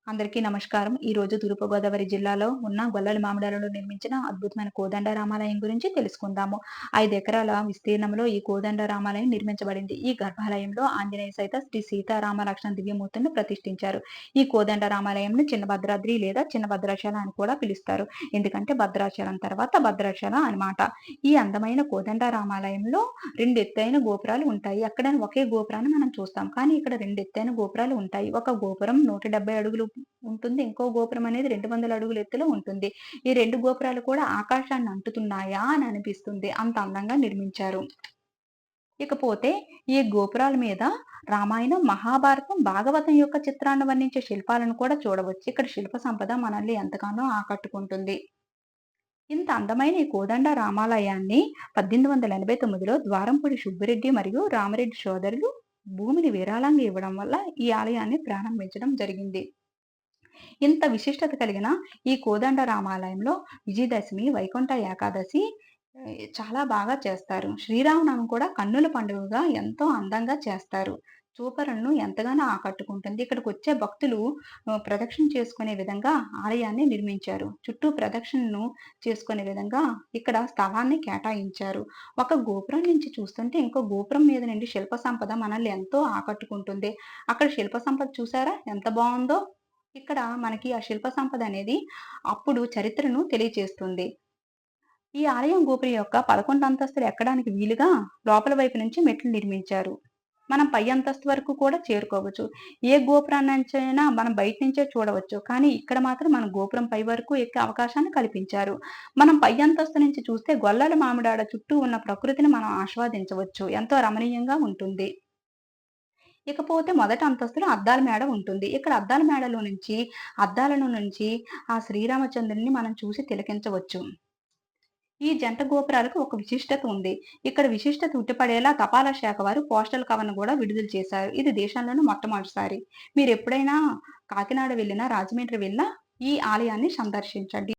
అందరికీ నమస్కారం. ఈరోజు తూర్పుగోదావరి జిల్లాలో ఉన్న గొల్లల మామిడాలలో నిర్మించిన అద్భుతమైన కోదండ రామాలయం గురించి తెలుసుకుందాము. 5 ఎకరాల విస్తీర్ణంలో ఈ కోదండ రామాలయం నిర్మించబడింది. ఈ గర్భాలయంలో ఆంజనేయ సహిత శ్రీ సీతారామ లక్ష్మణ దివ్యమూర్తులను ప్రతిష్ఠించారు. ఈ కోదండ రామాలయంను చిన్న భద్రాద్రి లేదా చిన్న భద్రాచల అని కూడా పిలుస్తారు. ఎందుకంటే భద్రాచలం తర్వాత భద్రాచల అన్నమాట. ఈ అందమైన కోదండ రామాలయంలో 2 ఎత్తైన గోపురాలు ఉంటాయి. అక్కడ ఒకే గోపురాన్ని మనం చూస్తాం. కానీ ఇక్కడ 2 ఎత్తైన గోపురాలు ఉంటాయి. ఒక గోపురం 170 అడుగులు ఉంటుంది. ఇంకో గోపురం అనేది 200 అడుగుల ఎత్తులో ఉంటుంది. ఈ 2 గోపురాలు కూడా ఆకాశాన్ని అంటుతున్నాయా అని అనిపిస్తుంది. అంత అందంగా నిర్మించారు. ఇకపోతే ఈ గోపురాల మీద రామాయణం, మహాభారతం, భాగవతం యొక్క చిత్రాన్ని వర్ణించే శిల్పాలను కూడా చూడవచ్చు. ఇక్కడ శిల్ప సంపద మనల్ని ఎంతగానో ఆకట్టుకుంటుంది. ఇంత అందమైన ఈ కోదండ రామాలయాన్ని 1889లో ద్వారంపూడి సుబ్బిరెడ్డి మరియు రామరెడ్డి సోదరులు భూమిని విరాళంగా ఇవ్వడం వల్ల ఈ ఆలయాన్ని ప్రారంభించడం జరిగింది. ఇంత విశిష్టత కలిగిన ఈ కోదండ రామాలయంలో విజయదశమి, వైకుంఠ ఏకాదశి చాలా బాగా చేస్తారు. శ్రీరామనవమి కూడా కన్నుల పండుగగా ఎంతో అందంగా చేస్తారు. చూపరులను ఎంతగానో ఆకట్టుకుంటుంది. ఇక్కడికొచ్చే భక్తులు ప్రదక్షిణ చేసుకునే విధంగా ఆలయాన్ని నిర్మించారు. చుట్టూ ప్రదక్షిణను చేసుకునే విధంగా ఇక్కడ స్థలాన్ని కేటాయించారు. ఒక గోపురం నుంచి చూస్తుంటే ఇంకో గోపురం మీద నుండి శిల్ప సంపద మనల్ని ఎంతో ఆకట్టుకుంటుంది. అక్కడ శిల్ప సంపద చూసారా ఎంత బావుందో? ఇక్కడ మనకి ఆ శిల్ప సంపద అనేది అప్పుడు చరిత్రను తెలియచేస్తుంది. ఈ ఆలయం గోపురం యొక్క 11 అంతస్తులు ఎక్కడానికి వీలుగా లోపల వైపు నుంచి మెట్లు నిర్మించారు. మనం పై అంతస్తు వరకు కూడా చేరుకోవచ్చు. ఏ గోపురాన్నించైనా మనం బయట నుంచే చూడవచ్చు. కానీ ఇక్కడ మాత్రం మనం గోపురం పై వరకు ఎక్కే అవకాశాన్ని కల్పించారు. మనం పై అంతస్తు నుంచి చూస్తే గొల్లల మామిడాడ చుట్టూ ఉన్న ప్రకృతిని మనం ఆస్వాదించవచ్చు. ఎంతో రమణీయంగా ఉంటుంది. ఇకపోతే మొదటి అంతస్తులో అద్దాల మేడ ఉంటుంది. ఇక్కడ అద్దాలను నుంచి ఆ శ్రీరామచంద్రుడిని మనం చూసి తిలకించవచ్చు. ఈ జంట గోపురాలకు ఒక విశిష్టత ఉంది. ఇక్కడ విశిష్టత ఉట్టిపడేలా తపాలా శాఖ వారు పోస్టల్ కవర్‌ను కూడా విడుదల చేశారు. ఇది దేశంలోనే మొట్టమొదటిసారి. మీరెప్పుడైనా కాకినాడ వెళ్ళినా, రాజమండ్రి వెళ్ళినా ఈ ఆలయాన్ని సందర్శించండి.